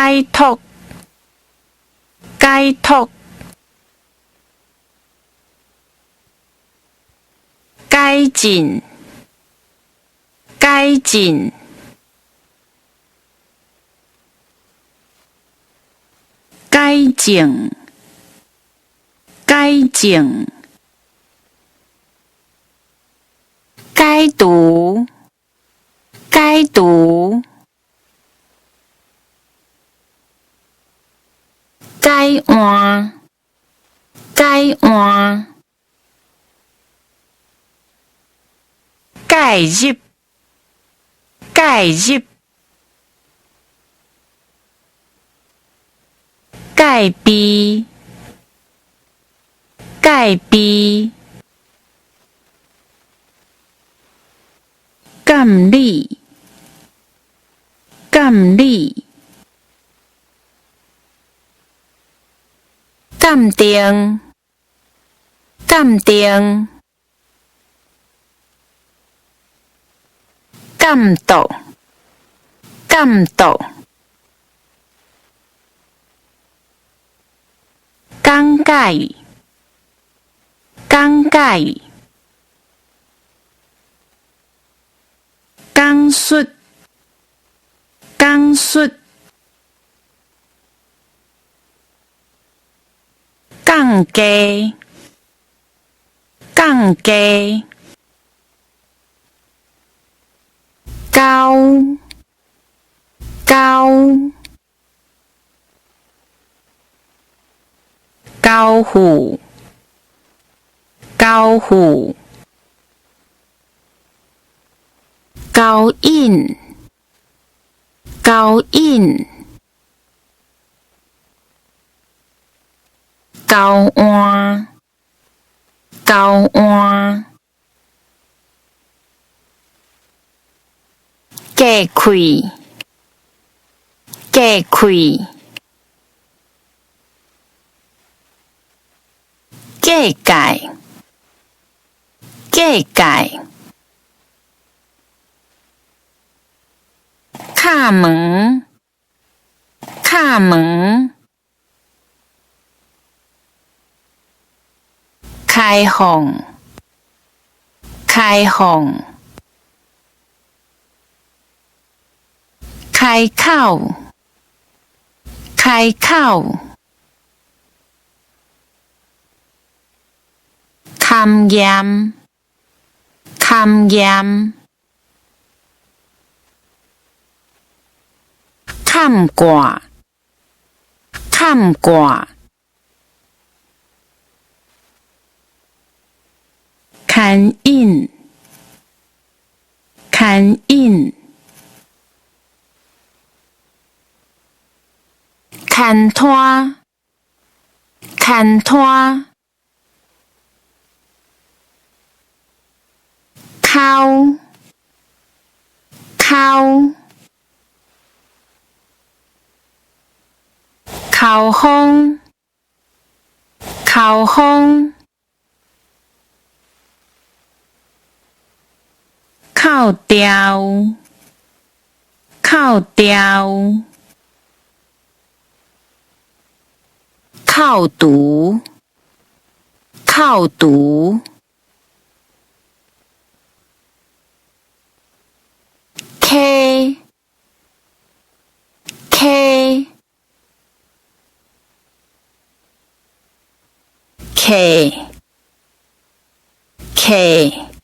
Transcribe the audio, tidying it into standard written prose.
解脱，解脱，改进，改进，改正，改正，解读，解读。改换，改换，介入，介入，戒备，戒备，监理，监理。鉴定，鉴定，监督，监督，讲解，讲解，讲述，讲述。降低，降低，高，高，高虎，高虎，高印，高印。交换，交换，隔开，隔开，隔界，隔界，敲门，敲门。开放，开放，开口，开口，勘驗，勘驗，勘掛，勘掛。刊印，刊印，牵拖，牵拖，扣，扣，扣风，扣风。扣掉，扣掉，靠读，靠读，K K K K